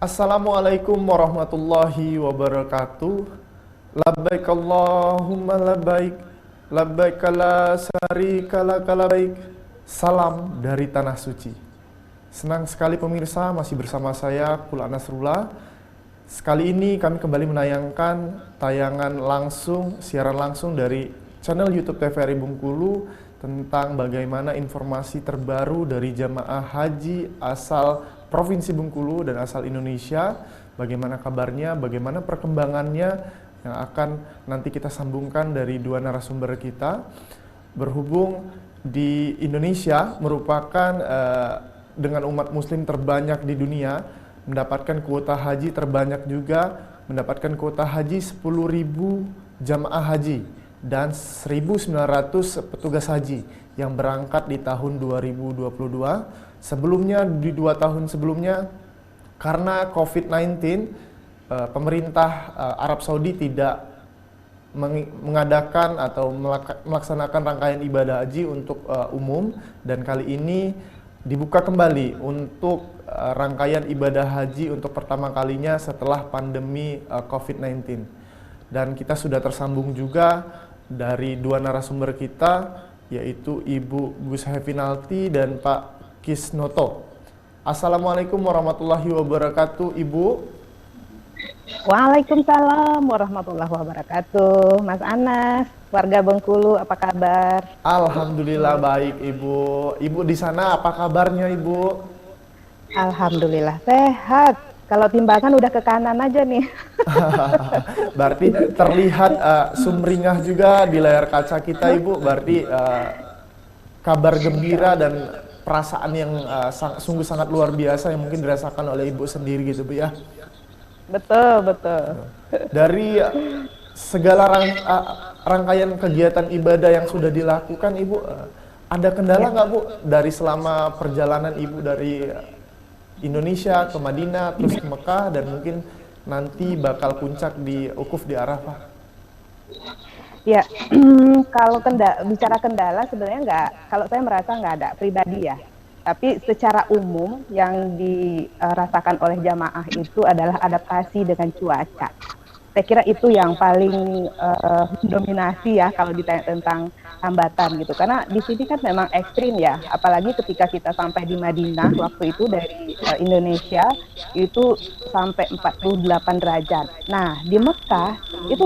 Assalamualaikum warahmatullahi wabarakatuh. Labbaik Allahumma labbaik, labbaik la syarika laka labbaik. Salam dari Tanah Suci. Senang sekali pemirsa masih bersama saya Kula Nasrullah. Sekali ini kami kembali menayangkan tayangan langsung, siaran langsung dari channel YouTube TVRI Bengkulu tentang bagaimana informasi terbaru dari jamaah haji asal Provinsi Bengkulu dan asal Indonesia, bagaimana kabarnya, bagaimana perkembangannya yang akan nanti kita sambungkan dari dua narasumber kita. Berhubung di Indonesia merupakan dengan umat muslim terbanyak di dunia, mendapatkan kuota haji terbanyak juga, mendapatkan kuota haji 10.000 jamaah haji dan 1.900 petugas haji yang berangkat di tahun 2022. Sebelumnya, di 2 tahun sebelumnya, karena COVID-19, pemerintah Arab Saudi tidak mengadakan atau melaksanakan rangkaian ibadah haji untuk umum, dan kali ini dibuka kembali untuk rangkaian ibadah haji untuk pertama kalinya setelah pandemi COVID-19. Dan kita sudah tersambung juga dari dua narasumber kita, yaitu Ibu Gus Hefinalti dan Pak Kisnoto. Assalamualaikum warahmatullahi wabarakatuh, Ibu. Waalaikumsalam warahmatullahi wabarakatuh. Mas Anas, warga Bengkulu, apa kabar? Alhamdulillah baik, Ibu. Ibu di sana apa kabarnya, Ibu? Alhamdulillah sehat. Kalau timbangan udah ke kanan aja nih. Berarti terlihat sumringah juga di layar kaca kita, Ibu. Berarti kabar gembira dan perasaan yang sungguh sangat luar biasa yang mungkin dirasakan oleh Ibu sendiri gitu, Bu ya. Betul, betul. Dari segala rangkaian kegiatan ibadah yang sudah dilakukan, Ibu, ada kendala nggak, Bu, dari selama perjalanan Ibu dari Indonesia ke Madinah, terus ke Mekah, dan mungkin nanti bakal puncak di Ukuf di Arafah? Ya, kalau bicara kendala sebenarnya nggak, kalau saya merasa nggak ada pribadi ya. Tapi secara umum yang dirasakan oleh jamaah itu adalah adaptasi dengan cuaca. Saya kira itu yang paling mendominasi ya kalau ditanya tentang hambatan gitu. Karena di sini kan memang ekstrim ya, apalagi ketika kita sampai di Madinah waktu itu dari Indonesia itu sampai 48 derajat. Nah, di Mekah itu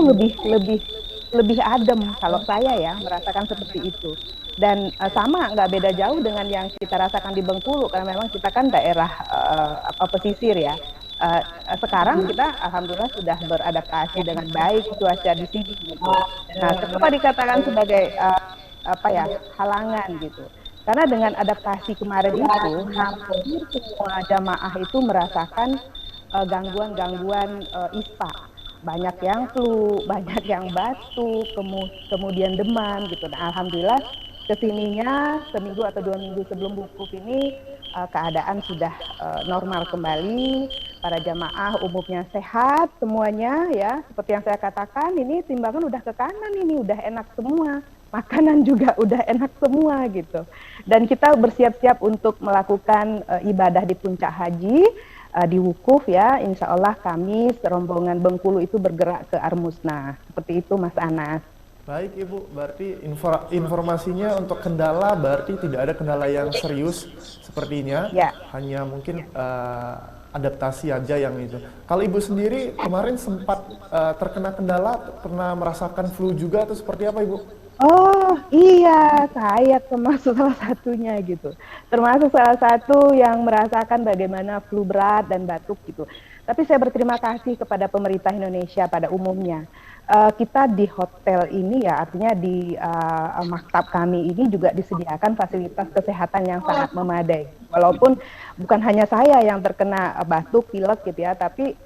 lebih adem kalau saya ya merasakan seperti itu. Dan sama nggak beda jauh dengan yang kita rasakan di Bengkulu karena memang kita kan daerah pesisir ya. Sekarang kita alhamdulillah sudah beradaptasi dengan baik cuaca di sini gitu. Nah, kenapa dikatakan sebagai halangan gitu? Karena dengan adaptasi kemarin itu hampir semua jamaah itu merasakan gangguan-gangguan ispa. Banyak yang flu, banyak yang batuk, kemudian demam gitu. Nah, alhamdulillah kesininya seminggu atau 2 minggu sebelum wukuf ini keadaan sudah normal kembali. Para jamaah umumnya sehat semuanya ya. Seperti yang saya katakan, ini timbangan udah ke kanan, ini udah enak semua. Makanan juga udah enak semua gitu. Dan kita bersiap-siap untuk melakukan ibadah di puncak haji. Di wukuf ya, insya Allah kami rombongan Bengkulu itu bergerak ke Armusna. Seperti itu Mas Anas. Baik Ibu, berarti informasinya untuk kendala berarti tidak ada kendala yang serius sepertinya, ya. Hanya mungkin adaptasi aja yang itu. Kalau Ibu sendiri kemarin sempat terkena kendala, pernah merasakan flu juga atau seperti apa Ibu? Oh iya, saya termasuk salah satunya gitu. Termasuk salah satu yang merasakan bagaimana flu berat dan batuk gitu. Tapi saya berterima kasih kepada pemerintah Indonesia pada umumnya. Kita di hotel ini ya, artinya di maktab kami ini juga disediakan fasilitas kesehatan yang sangat memadai. Walaupun bukan hanya saya yang terkena batuk, pilek gitu ya, tapi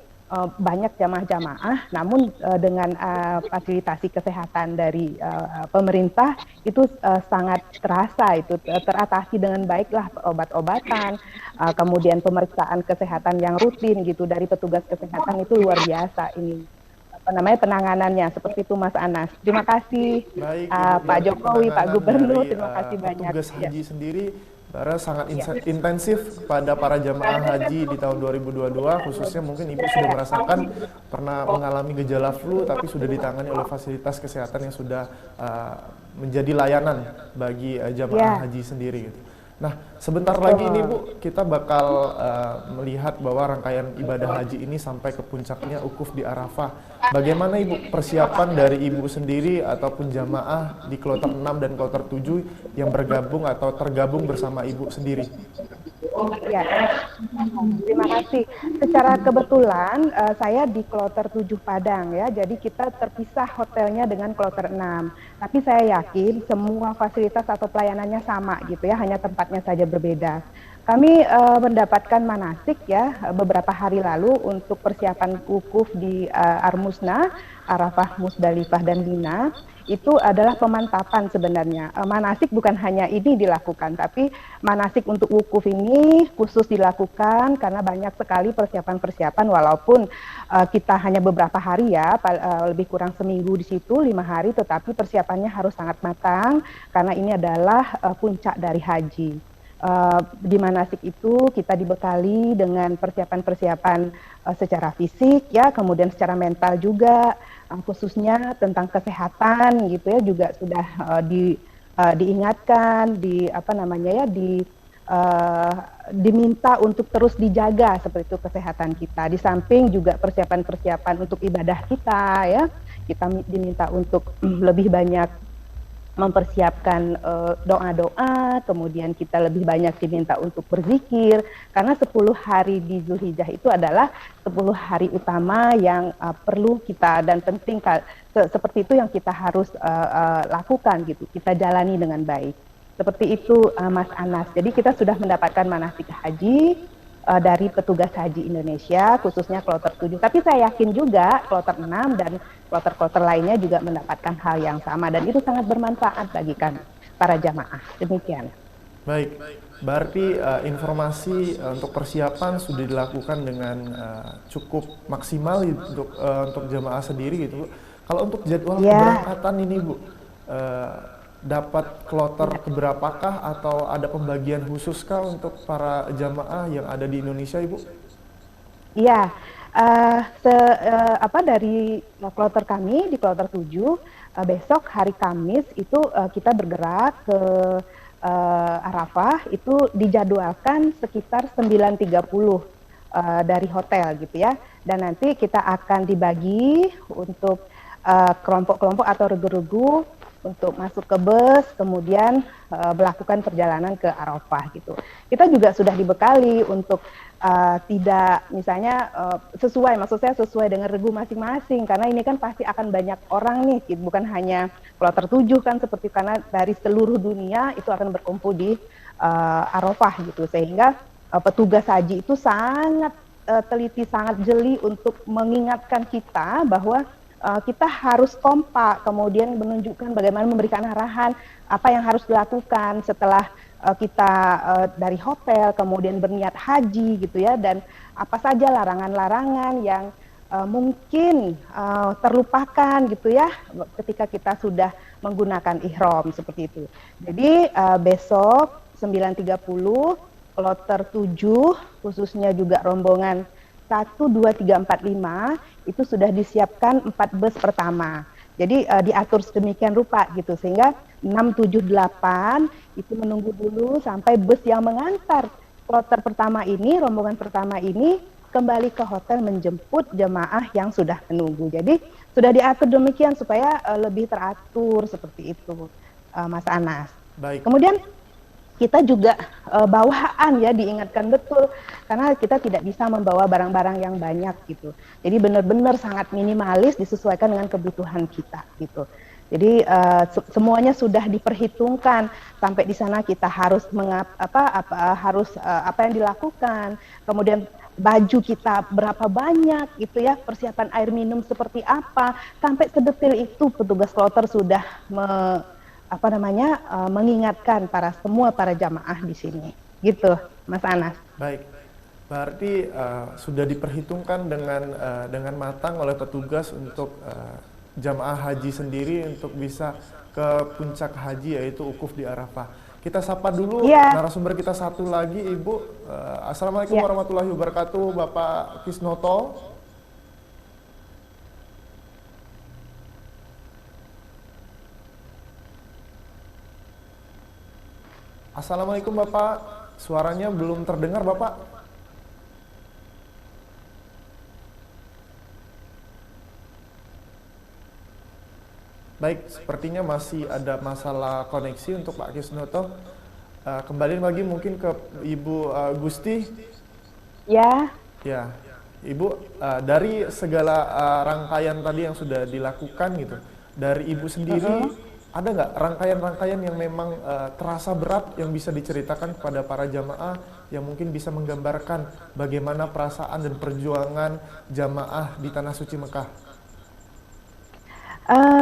banyak jamaah-jamaah, namun dengan fasilitasi kesehatan dari pemerintah itu sangat terasa, itu teratasi dengan baiklah, obat-obatan, kemudian pemeriksaan kesehatan yang rutin gitu dari petugas kesehatan itu luar biasa ini. Penanganannya seperti itu Mas Anas. Terima kasih. Baik, Pak Jokowi, Pak Gubernur, dari, terima kasih banyak. Petugas haji sendiri Bara sangat Ya. intensif pada para jamaah haji di tahun 2022, khususnya mungkin Ibu sudah merasakan pernah mengalami gejala flu tapi sudah ditangani oleh fasilitas kesehatan yang sudah menjadi layanan bagi jamaah Ya, haji sendiri gitu. Nah, sebentar lagi ini betul. Bu, kita bakal melihat bahwa rangkaian ibadah haji ini sampai ke puncaknya ukuf di Arafah. Bagaimana Ibu persiapan dari Ibu sendiri ataupun jamaah di kloter 6 dan kloter 7 yang bergabung atau tergabung bersama Ibu sendiri? Ya, terima kasih. Secara kebetulan saya di kloter 7 Padang ya, jadi kita terpisah hotelnya dengan kloter 6. Tapi saya yakin semua fasilitas atau pelayanannya sama gitu ya, hanya tempatnya saja berbeda. Kami mendapatkan manasik ya beberapa hari lalu untuk persiapan wukuf di Armusna, Arafah, Musdalifah dan Mina. Itu adalah pemantapan sebenarnya. Manasik bukan hanya ini dilakukan, tapi manasik untuk wukuf ini khusus dilakukan karena banyak sekali persiapan-persiapan walaupun kita hanya beberapa hari ya, lebih kurang seminggu di situ, 5 hari, tetapi persiapannya harus sangat matang karena ini adalah puncak dari haji. Di manasik itu kita dibekali dengan persiapan-persiapan secara fisik ya, kemudian secara mental juga, khususnya tentang kesehatan gitu ya, juga sudah diingatkan, diminta untuk terus dijaga seperti itu kesehatan kita. Di samping juga persiapan-persiapan untuk ibadah kita ya, kita diminta untuk lebih banyak mempersiapkan doa-doa, kemudian kita lebih banyak diminta untuk berzikir, karena 10 hari di Zulhijjah itu adalah 10 hari utama yang perlu kita dan penting, seperti itu yang kita harus lakukan gitu, kita jalani dengan baik. Seperti itu Mas Anas. Jadi kita sudah mendapatkan manasik haji dari petugas haji Indonesia, khususnya kloter 7. Tapi saya yakin juga kloter 6 dan kloter-kloter lainnya juga mendapatkan hal yang sama, dan itu sangat bermanfaat bagi kami, para jamaah. Demikian. Baik, berarti informasi untuk persiapan sudah dilakukan dengan cukup maksimal untuk jamaah sendiri gitu Bu. Kalau untuk jadwal keberangkatan ini Bu, dapat kloter keberapakah atau ada pembagian khusus kah untuk para jamaah yang ada di Indonesia Ibu? Iya, dari kloter kami di kloter 7, besok hari Kamis itu kita bergerak ke Arafah, itu dijadwalkan sekitar 9.30 dari hotel gitu ya, dan nanti kita akan dibagi untuk kelompok-kelompok atau regu-regu untuk masuk ke bus, kemudian melakukan perjalanan ke Arafah gitu. Kita juga sudah dibekali untuk tidak misalnya sesuai dengan regu masing-masing, karena ini kan pasti akan banyak orang nih, gitu. Bukan hanya kloter 7 kan, seperti karena dari seluruh dunia itu akan berkumpul di Arafah gitu, sehingga petugas haji itu sangat teliti, sangat jeli untuk mengingatkan kita bahwa kita harus kompak, kemudian menunjukkan bagaimana memberikan arahan apa yang harus dilakukan setelah kita dari hotel, kemudian berniat haji gitu ya, dan apa saja larangan-larangan yang mungkin terlupakan gitu ya ketika kita sudah menggunakan ihram seperti itu. Jadi besok 9.30 kloter 7 khususnya juga rombongan 1, 2, 3, 4, 5 itu sudah disiapkan 4 bus pertama. Jadi diatur sedemikian rupa gitu, sehingga 6, 7, 8 itu menunggu dulu sampai bus yang mengantar kloter pertama ini, rombongan pertama ini kembali ke hotel menjemput jemaah yang sudah menunggu. Jadi sudah diatur demikian supaya lebih teratur seperti itu, Mas Anas. Baik. Kemudian kita juga bawaan ya, diingatkan betul karena kita tidak bisa membawa barang-barang yang banyak gitu. Jadi benar-benar sangat minimalis, disesuaikan dengan kebutuhan kita gitu. Jadi semuanya sudah diperhitungkan, sampai di sana kita harus apa yang dilakukan, kemudian baju kita berapa banyak gitu ya, persiapan air minum seperti apa, sampai sedetil itu petugas kloter sudah mengingatkan semua para jamaah di sini, gitu, Mas Anas. Baik, berarti sudah diperhitungkan dengan matang oleh petugas untuk jamaah haji sendiri untuk bisa ke puncak haji, yaitu ukuf di Arafah. Kita sapa dulu Iya, narasumber kita satu lagi, Ibu. Assalamualaikum iya. warahmatullahi wabarakatuh, Bapak Kisnoto. Assalamualaikum Bapak, suaranya belum terdengar Bapak. Baik, sepertinya masih ada masalah koneksi untuk Pak Kisnoto. Kembali lagi mungkin ke Ibu Gusti. Ya, Ya, Ibu, dari segala rangkaian tadi yang sudah dilakukan gitu, dari Ibu sendiri ada nggak rangkaian-rangkaian yang memang terasa berat yang bisa diceritakan kepada para jamaah yang mungkin bisa menggambarkan bagaimana perasaan dan perjuangan jamaah di Tanah Suci Mekah?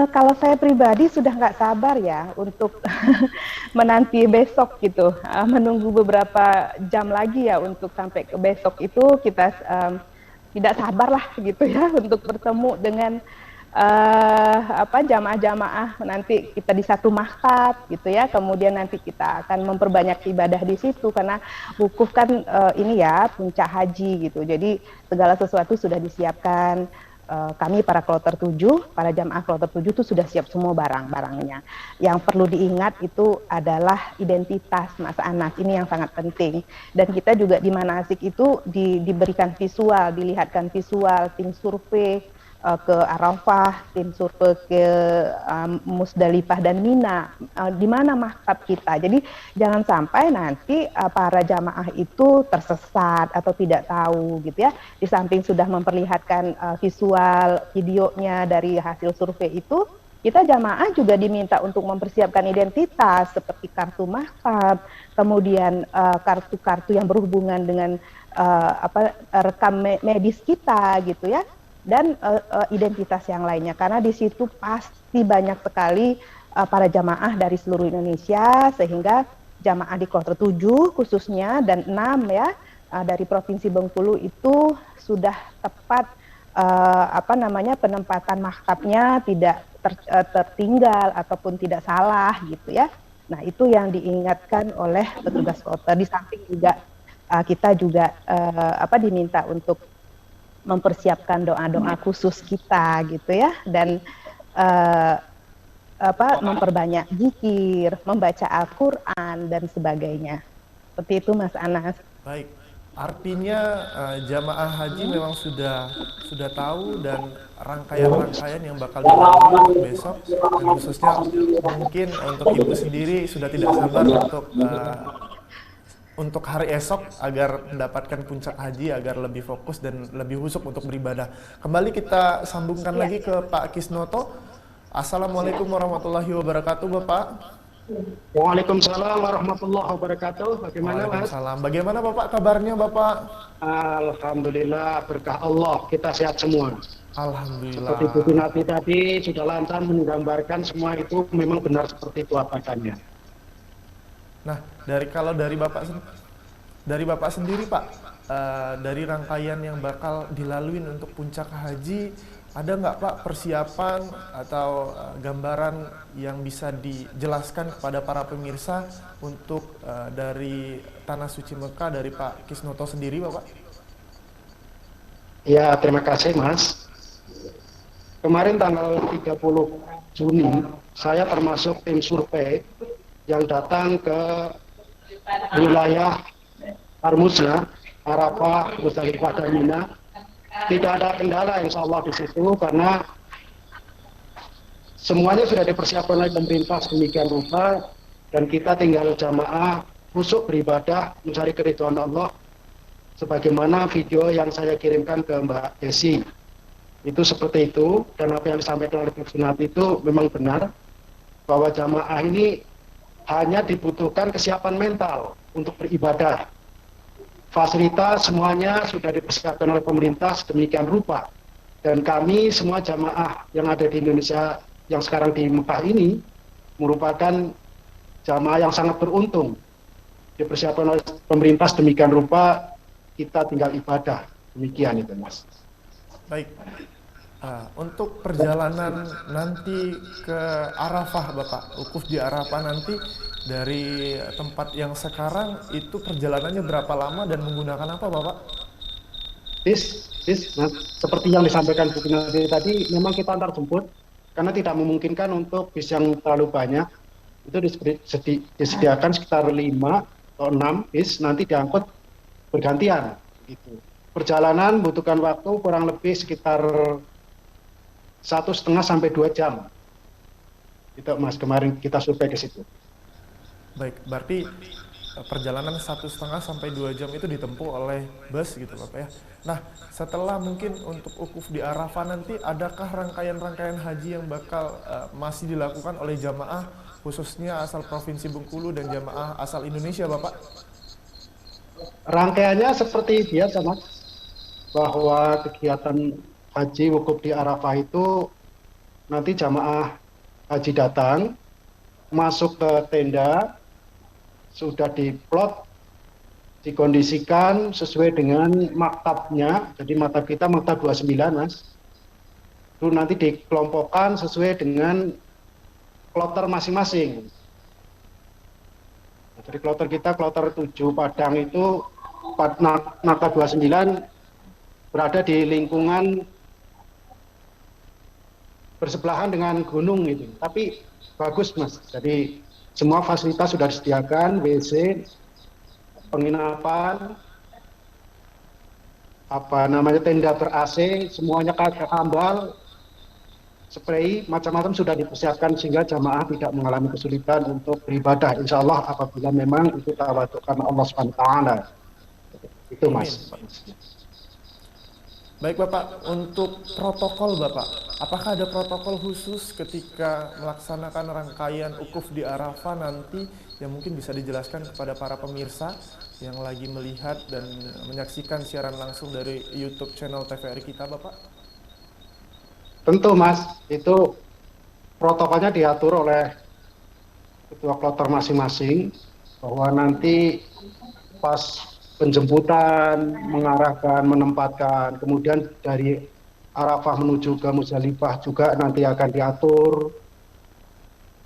kalau saya pribadi sudah nggak sabar ya untuk menanti besok gitu, menunggu beberapa jam lagi ya untuk sampai ke besok itu kita tidak sabar lah gitu ya untuk bertemu dengan jamaah-jamaah nanti kita di satu maktab gitu ya, kemudian nanti kita akan memperbanyak ibadah di situ karena wukuf kan ini ya puncak haji gitu, jadi segala sesuatu sudah disiapkan. Kami para kloter 7, para jamaah kloter 7 itu sudah siap semua barang-barangnya. Yang perlu diingat itu adalah identitas Mas Anas, ini yang sangat penting. Dan kita juga di manasik itu diberikan visual, dilihatkan visual, tim survei ke Arafah, tim survei ke Musdalifah dan Mina, di mana maktab kita. Jadi jangan sampai nanti para jamaah itu tersesat atau tidak tahu gitu ya. Di samping sudah memperlihatkan visual videonya dari hasil survei itu, kita jamaah juga diminta untuk mempersiapkan identitas seperti kartu maktab, kemudian kartu-kartu yang berhubungan dengan rekam medis kita gitu ya, dan identitas yang lainnya, karena di situ pasti banyak sekali para jamaah dari seluruh Indonesia, sehingga jamaah di kloter 7 khususnya dan 6 ya dari Provinsi Bengkulu itu sudah tepat penempatan maktabnya tidak tertinggal ataupun tidak salah gitu ya. Nah, itu yang diingatkan oleh petugas kloter. Di samping juga kita juga diminta untuk mempersiapkan doa-doa khusus kita gitu ya, dan memperbanyak zikir, membaca Al-Qur'an dan sebagainya. Seperti itu Mas Anas. Baik, artinya jamaah haji memang sudah tahu dan rangkaian-rangkaian yang bakal dilalui untuk besok, dan khususnya mungkin untuk Ibu sendiri sudah tidak sabar untuk hari esok agar mendapatkan puncak haji, agar lebih fokus dan lebih husuk untuk beribadah. Kembali kita sambungkan lagi ke Pak Kisnoto. Assalamualaikum warahmatullahi wabarakatuh, Bapak. Waalaikumsalam warahmatullahi wabarakatuh. Bagaimana, Mas? Waalaikumsalam. Bagaimana Bapak kabarnya, Bapak? Alhamdulillah, berkah Allah, kita sehat semua. Alhamdulillah. Seperti Bu Nati tadi sudah lancar menggambarkan semua itu memang benar seperti itu adanya. Nah, dari Bapak sendiri, Pak, dari rangkaian yang bakal dilalui untuk puncak haji, ada nggak Pak persiapan atau gambaran yang bisa dijelaskan kepada para pemirsa untuk dari Tanah Suci Mekah dari Pak Kisnoto sendiri, Bapak? Ya, terima kasih, Mas. Kemarin tanggal 30 Juni, saya termasuk tim survei yang datang ke wilayah Armusna, Arafah, Musdalifah dan Mina. Tidak ada kendala insya Allah di situ karena semuanya sudah dipersiapkan oleh pemerintah sedemikian rupa, dan kita tinggal jamaah khusyuk beribadah mencari keridhaan Allah sebagaimana video yang saya kirimkan ke Mbak Desi. Itu seperti itu, dan apa yang disampaikan oleh Bu Sunati itu memang benar bahwa jamaah ini hanya dibutuhkan kesiapan mental untuk beribadah. Fasilitas semuanya sudah dipersiapkan oleh pemerintah sedemikian rupa, dan kami semua jamaah yang ada di Indonesia yang sekarang di Mekah ini merupakan jamaah yang sangat beruntung dipersiapkan oleh pemerintah sedemikian rupa, kita tinggal ibadah. Demikian itu, Mas. Baik, Untuk perjalanan nanti ke Arafah, Bapak, wukuf di Arafah nanti dari tempat yang sekarang itu perjalanannya berapa lama dan menggunakan apa, Bapak? Nah, seperti yang disampaikan Bu Kinanti tadi, memang kita antar jemput karena tidak memungkinkan untuk bis yang terlalu banyak. Itu disediakan sekitar 5 atau 6 bis, nanti diangkut bergantian. Gitu. Perjalanan butuhkan waktu kurang lebih sekitar 1,5 sampai 2 jam. Itu Mas, kemarin kita survei ke situ. Baik, berarti perjalanan 1,5 sampai 2 jam itu ditempuh oleh bus gitu Bapak ya. Nah, setelah mungkin untuk wukuf di Arafah nanti, adakah rangkaian-rangkaian haji yang bakal masih dilakukan oleh jamaah khususnya asal Provinsi Bengkulu dan jamaah asal Indonesia, Bapak? Rangkaiannya seperti biasa, Mas, bahwa kegiatan haji wukuf di Arafah itu nanti jamaah haji datang, masuk ke tenda, sudah diplot, dikondisikan sesuai dengan maktabnya. Jadi maktab kita maktab 29, Mas. Itu nanti dikelompokkan sesuai dengan kloter masing-masing. Jadi kloter kita, kloter 7 Padang itu, maktab 29 berada di lingkungan bersebelahan dengan gunung gitu. Tapi bagus, Mas. Jadi semua fasilitas sudah disediakan, WC, penginapan, tenda ber-AC, semuanya kambal, spray, macam-macam sudah dipersiapkan sehingga jamaah tidak mengalami kesulitan untuk beribadah. Insya Allah apabila memang itu tawaduk karena Allah SWT. Itu, Mas. Baik Bapak, untuk protokol Bapak, apakah ada protokol khusus ketika melaksanakan rangkaian wukuf di Arafah nanti yang mungkin bisa dijelaskan kepada para pemirsa yang lagi melihat dan menyaksikan siaran langsung dari YouTube channel TVRI kita, Bapak? Tentu, Mas, itu protokolnya diatur oleh ketua kloter masing-masing bahwa nanti pas penjemputan, mengarahkan, menempatkan, kemudian dari Arafah menuju ke Musdalifah juga nanti akan diatur,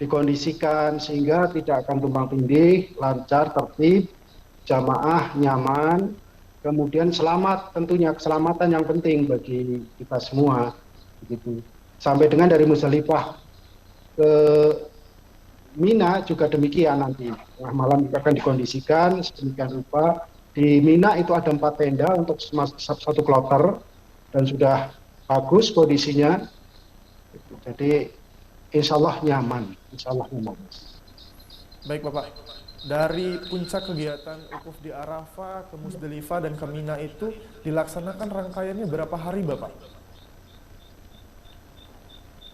dikondisikan sehingga tidak akan tumpang tindih, lancar, tertib, jamaah nyaman, kemudian selamat, tentunya keselamatan yang penting bagi kita semua, begitu. Sampai dengan dari Musdalifah ke Mina juga demikian nanti, tengah malam akan dikondisikan sedemikian rupa. Di Mina itu ada 4 tenda untuk satu kloter dan sudah bagus kondisinya. Jadi insya Allah nyaman, insya Allah nyaman. Baik Bapak, dari puncak kegiatan wukuf di Arafah ke Musdalifah dan ke Mina itu dilaksanakan rangkaiannya berapa hari Bapak?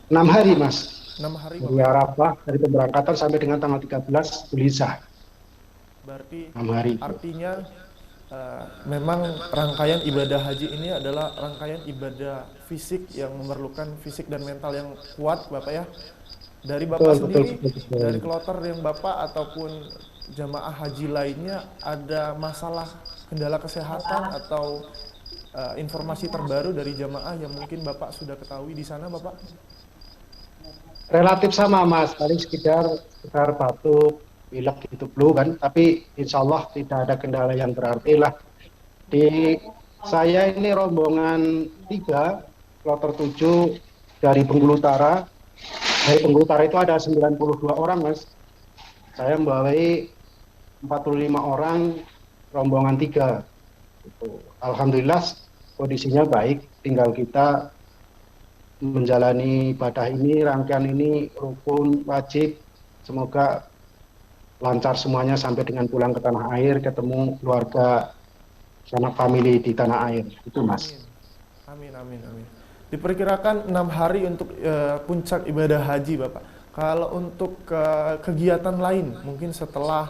6 hari, Mas. 6 hari dari Bapak? Arafah, dari pemberangkatan sampai dengan tanggal 13 Dzulhijjah. Berarti 6 hari. artinya memang rangkaian ibadah haji ini adalah rangkaian ibadah fisik yang memerlukan fisik dan mental yang kuat Bapak ya. Dari Bapak sendiri, dari kloter yang Bapak ataupun jamaah haji lainnya, ada masalah kendala kesehatan atau informasi terbaru dari jamaah yang mungkin Bapak sudah ketahui di sana Bapak? Relatif sama, Mas, paling sekitar batuk, pilek gitu flu kan, tapi insya Allah tidak ada kendala yang berarti lah. Di saya ini rombongan 3, kloter 7 dari Bengkulu Utara. Dari Bengkulu Utara itu ada 92 orang, Mas. Saya membawai 45 orang, rombongan 3. Alhamdulillah kondisinya baik, tinggal kita menjalani ibadah ini, rangkaian ini rukun, wajib. Semoga lancar semuanya sampai dengan pulang ke tanah air, ketemu keluarga, sanak famili di tanah air. Itu, Mas. Amin, amin, amin. Diperkirakan 6 hari untuk puncak ibadah haji Bapak. Kalau untuk kegiatan lain, mungkin setelah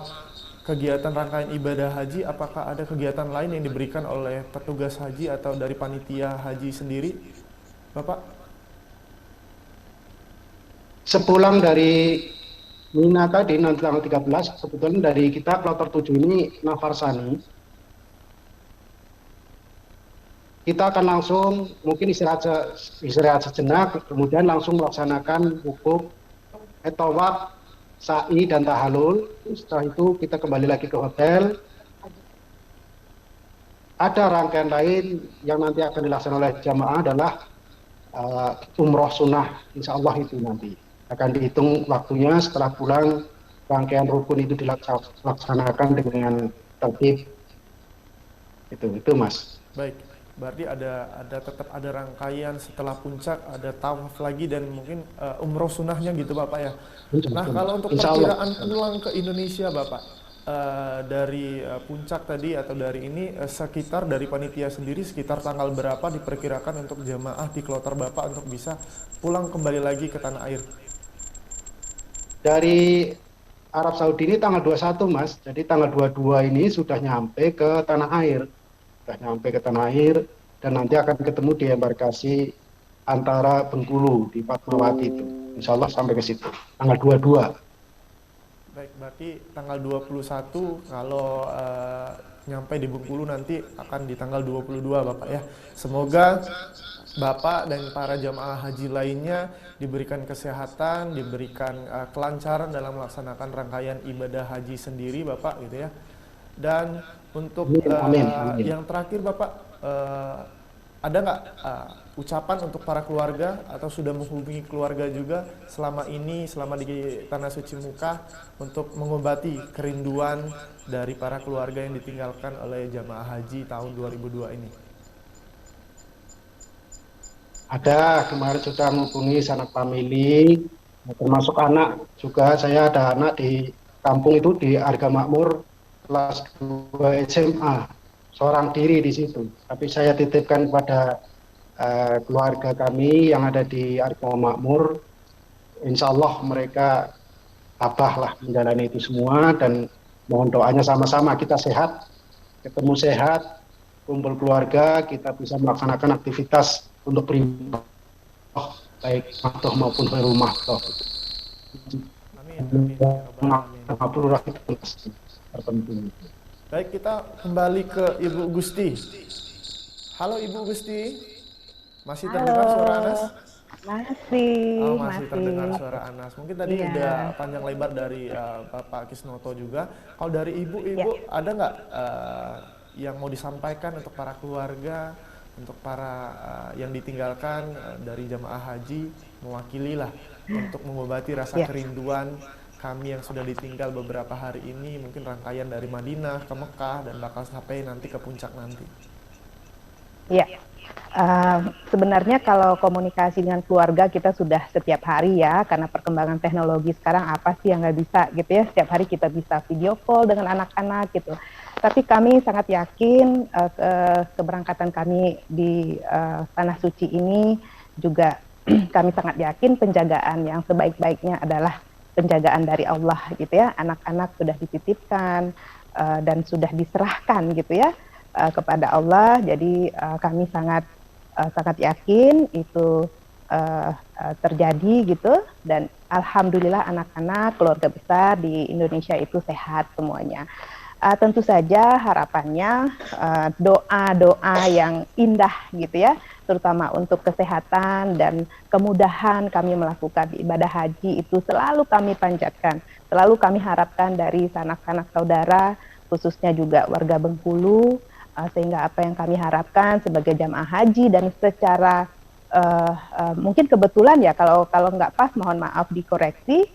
kegiatan rangkaian ibadah haji, apakah ada kegiatan lain yang diberikan oleh petugas haji atau dari panitia haji sendiri, Bapak? Sepulang dari Mina tadi, nanti tanggal 13, sebetulnya dari kita kloter 7 ini Nafarsani, kita akan langsung mungkin istirahat sejenak, kemudian langsung melaksanakan wukuf, tawaf, sa'i dan tahalul. Setelah itu kita kembali lagi ke hotel. Ada rangkaian lain yang nanti akan dilaksanakan oleh jamaah adalah umroh sunnah, insya Allah itu nanti akan dihitung waktunya setelah pulang. Rangkaian rukun itu dilaksanakan dengan tertib. Itu Mas. Baik, berarti ada tetap ada rangkaian setelah puncak, ada tawaf lagi dan mungkin umroh sunnahnya gitu Bapak ya. Nah, kalau untuk Insya Allah. perkiraan pulang ke Indonesia Bapak, dari puncak tadi atau dari ini sekitar dari panitia sendiri sekitar tanggal berapa diperkirakan untuk jamaah di kloter Bapak untuk bisa pulang kembali lagi ke tanah air? Dari Arab Saudi ini tanggal 21 Mas, jadi tanggal 22 ini sudah nyampe ke tanah air. Dan nanti akan ketemu di embarkasi antara Bengkulu di Fatmawati itu. Insya Allah sampai ke situ, tanggal 22. Baik, berarti tanggal 21 kalau nyampe di Bengkulu nanti akan di tanggal 22 Bapak ya. Semoga Bapak dan para jamaah haji lainnya diberikan kesehatan, diberikan kelancaran dalam melaksanakan rangkaian ibadah haji sendiri Bapak gitu ya. Dan untuk Amin. yang terakhir Bapak, ada nggak ucapan untuk para keluarga atau sudah menghubungi keluarga juga selama di Tanah Suci Mekah untuk mengobati kerinduan dari para keluarga yang ditinggalkan oleh jamaah haji tahun 2002 ini? Ada, kemarin sudah menghubungi sanak famili, termasuk anak juga. Saya ada anak di kampung itu di Arga Makmur kelas 2 SMA, seorang diri di situ. Tapi saya titipkan kepada keluarga kami yang ada di Arga Makmur. Insya Allah mereka tabah lah menjalani itu semua, dan mohon doanya sama-sama kita sehat, ketemu sehat, kumpul keluarga, kita bisa melaksanakan aktivitas untuk beribadah baik mahdoh maupun khairul mahdoh. Amin. Baik, kita kembali ke Ibu Gusti. Halo Ibu Gusti, masih terdengar suara Anas? Masih Terdengar suara Anas. Mungkin tadi udah panjang lebar dari Bapak Kisnoto juga. Kalau dari Ibu ada nggak yang mau disampaikan untuk para keluarga, untuk para yang ditinggalkan dari jamaah haji, mewakili lah untuk mengobati rasa kerinduan kami yang sudah ditinggal beberapa hari ini, mungkin rangkaian dari Madinah ke Mekah dan bakal sampai nanti ke puncak nanti. Ya, sebenarnya kalau komunikasi dengan keluarga kita sudah setiap hari ya, karena perkembangan teknologi sekarang apa sih yang nggak bisa gitu ya, setiap hari kita bisa video call dengan anak-anak gitu. Tapi kami sangat yakin keberangkatan kami di Tanah Suci ini juga kami sangat yakin penjagaan yang sebaik-baiknya adalah penjagaan dari Allah gitu ya. Anak-anak sudah dititipkan dan sudah diserahkan gitu ya kepada Allah. Jadi kami sangat yakin itu terjadi gitu, dan alhamdulillah anak-anak keluarga besar di Indonesia itu sehat semuanya. Tentu saja harapannya doa-doa yang indah gitu ya, terutama untuk kesehatan dan kemudahan kami melakukan ibadah haji itu selalu kami panjatkan, selalu kami harapkan dari sanak-sanak saudara, khususnya juga warga Bengkulu, sehingga apa yang kami harapkan sebagai jamaah haji dan secara mungkin kebetulan ya, kalau nggak pas mohon maaf dikoreksi,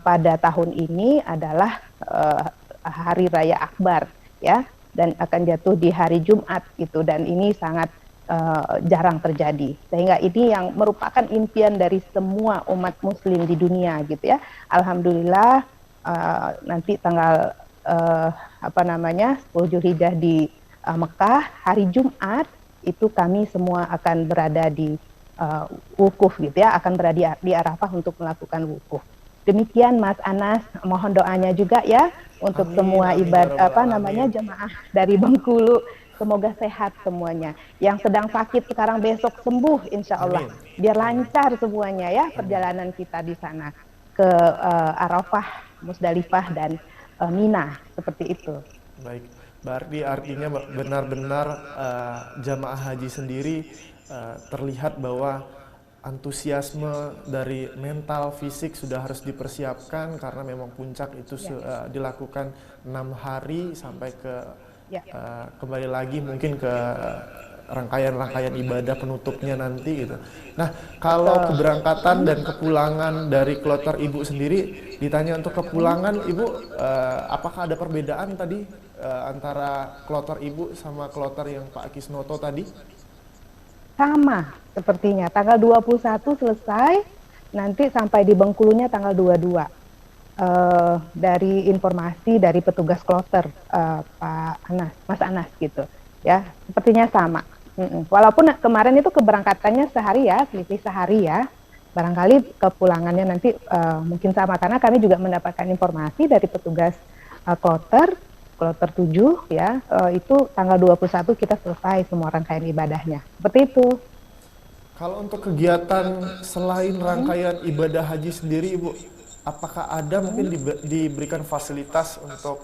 pada tahun ini adalah Hari Raya Akbar ya, dan akan jatuh di hari Jumat gitu, dan ini sangat jarang terjadi, sehingga ini yang merupakan impian dari semua umat muslim di dunia gitu ya. Alhamdulillah nanti tanggal 10 Zulhijjah di Mekah hari Jumat itu kami semua akan berada di wukuf gitu ya, akan berada di Arafah untuk melakukan wukuf. Demikian Mas Anas, mohon doanya juga ya untuk semua jemaah dari Bengkulu, semoga sehat semuanya. Yang sedang sakit sekarang besok sembuh insya Allah. Biar lancar semuanya ya perjalanan kita di sana ke Arafah, Musdalifah dan Mina, seperti itu. Baik. Berarti artinya benar-benar jamaah haji sendiri terlihat bahwa antusiasme dari mental, fisik sudah harus dipersiapkan karena memang puncak itu dilakukan 6 hari sampai ke kembali lagi mungkin ke rangkaian-rangkaian ibadah penutupnya nanti gitu. Nah, kalau keberangkatan dan kepulangan dari kloter Ibu sendiri, ditanya untuk kepulangan Ibu, apakah ada perbedaan tadi antara kloter Ibu sama kloter yang Pak Kisnoto tadi? Sama sepertinya, tanggal 21 selesai, nanti sampai di Bengkulunya tanggal 22. Dari informasi dari petugas kloter, Pak Anas, Mas Anas gitu, ya, sepertinya sama. Walaupun kemarin itu keberangkatannya sehari ya, selisih sehari ya, barangkali kepulangannya nanti mungkin sama, karena kami juga mendapatkan informasi dari petugas kloter 7 ya, itu tanggal 21 kita selesai semua rangkaian ibadahnya. Seperti itu. Kalau untuk kegiatan selain rangkaian ibadah haji sendiri Ibu, apakah ada mungkin diberikan fasilitas untuk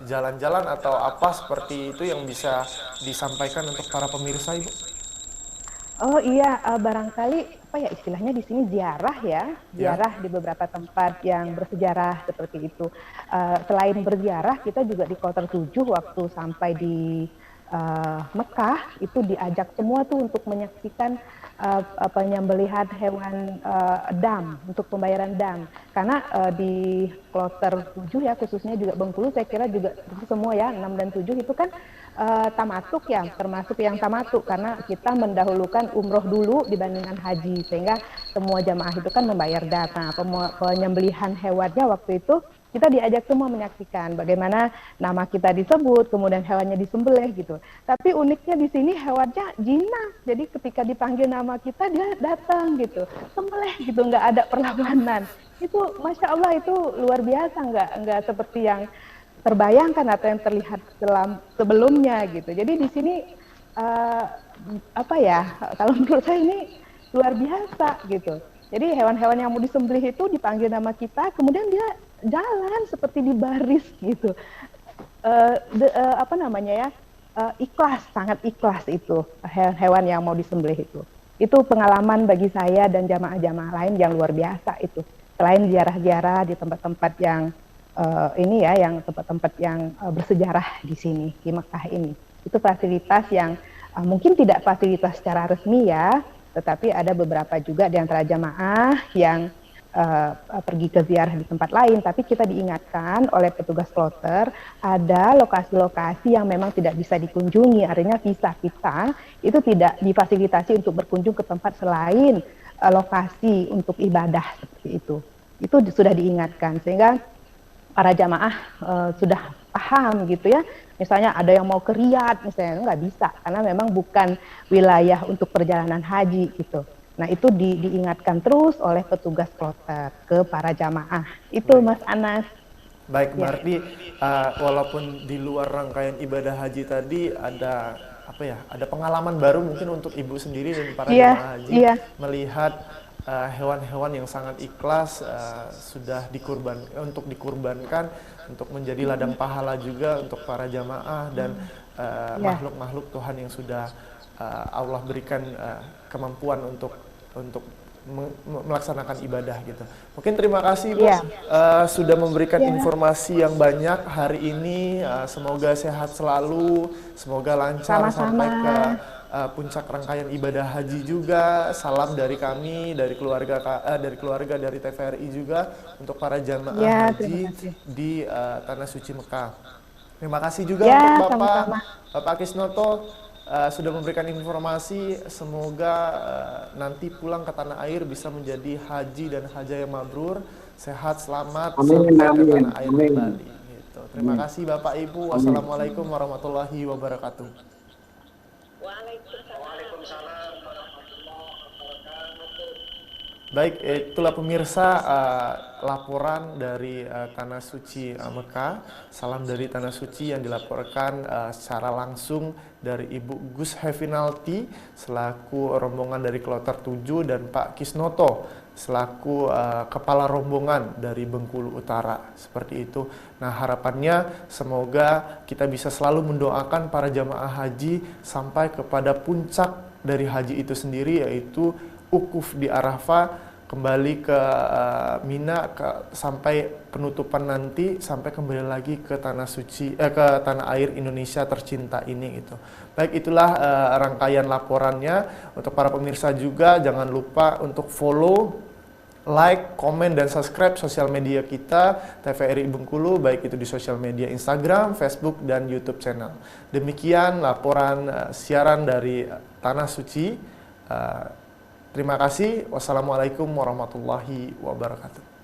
jalan-jalan atau apa seperti itu yang bisa disampaikan untuk para pemirsa Ibu? Oh iya, barangkali apa ya istilahnya di sini ziarah ya, ziarah di beberapa tempat yang bersejarah seperti itu. Selain berziarah, kita juga di kloter 7 waktu sampai di Mekah itu diajak semua tuh untuk menyaksikan penyembelihan hewan dam, untuk pembayaran dam. Karena di kloter 7 ya, khususnya juga Bengkulu, saya kira juga semua ya, 6 dan 7 itu kan tamasuk ya, termasuk yang tamasuk, karena kita mendahulukan umroh dulu dibandingkan haji, sehingga semua jamaah itu kan membayar dana. Penyembelihan hewannya waktu itu kita diajak semua menyaksikan bagaimana nama kita disebut, kemudian hewannya disembelih gitu. Tapi uniknya di sini hewannya jinak, jadi ketika dipanggil nama kita dia datang gitu, sembelih gitu, nggak ada perlawanan. Itu masya Allah, itu luar biasa, nggak seperti yang terbayangkan atau yang terlihat sebelumnya gitu. Jadi di sini apa ya, kalau menurut saya ini luar biasa gitu. Jadi hewan-hewan yang mau disembelih itu dipanggil nama kita, kemudian dia jalan seperti di baris gitu. Apa namanya ya, ikhlas, sangat ikhlas itu hewan-hewan yang mau disembelih itu. Itu pengalaman bagi saya dan jamaah-jamaah lain yang luar biasa itu. Selain ziarah-ziarah di tempat-tempat yang ini ya, yang tempat-tempat yang bersejarah di sini, di Mekah ini. Itu fasilitas yang mungkin tidak fasilitas secara resmi ya, tetapi ada beberapa juga di antara jamaah yang pergi ke ziarah di tempat lain, tapi kita diingatkan oleh petugas kloter ada lokasi-lokasi yang memang tidak bisa dikunjungi, artinya visa kita itu tidak difasilitasi untuk berkunjung ke tempat selain lokasi untuk ibadah seperti itu. Itu sudah diingatkan, sehingga para jamaah sudah paham gitu ya. Misalnya ada yang mau ke Riyadh misalnya, nggak bisa karena memang bukan wilayah untuk perjalanan haji gitu. Nah itu diingatkan terus oleh petugas kloter ke para jamaah. Itu Mas Anas. Baik, berarti walaupun di luar rangkaian ibadah haji tadi ada apa ya? Ada pengalaman baru mungkin untuk Ibu sendiri dan para jamaah haji melihat hewan-hewan yang sangat ikhlas sudah untuk dikurbankan untuk menjadi ladang pahala juga untuk para jamaah dan makhluk-makhluk Tuhan yang sudah Allah berikan kemampuan untuk melaksanakan ibadah gitu. Mungkin terima kasih Bu sudah memberikan informasi yang banyak hari ini. Semoga sehat selalu, semoga lancar sampai ke puncak rangkaian ibadah haji juga. Salam dari kami, dari keluarga dari TVRI juga untuk para jamaah haji di Tanah Suci Mekah. Terima kasih juga untuk Bapak Kisnoto sudah memberikan informasi. Semoga nanti pulang ke tanah air bisa menjadi haji dan hajah yang mabrur, sehat selamat sampai ke tanah air kembali. Gitu. Terima kasih Bapak Ibu. Wassalamualaikum warahmatullahi wabarakatuh. Waalaikumsalam warahmatullahi wabarakatuh. Baik, itulah pemirsa laporan dari Tanah Suci Mekah. Salam dari Tanah Suci yang dilaporkan secara langsung dari Ibu Gus Hefinalti selaku rombongan dari kloter 7 dan Pak Kisnoto selaku kepala rombongan dari Bengkulu Utara, seperti itu. Nah, harapannya semoga kita bisa selalu mendoakan para jamaah haji sampai kepada puncak dari haji itu sendiri, yaitu ukuf di Arafah, kembali ke Mina, sampai penutupan nanti, sampai kembali lagi ke tanah suci, ke tanah air Indonesia tercinta ini gitu. Baik, itulah rangkaian laporannya. Untuk para pemirsa juga jangan lupa untuk follow, like, komen, dan subscribe sosial media kita TVRI Bengkulu, baik itu di sosial media Instagram, Facebook, dan YouTube channel. Demikian laporan siaran dari Tanah Suci. Terima kasih. Wassalamualaikum warahmatullahi wabarakatuh.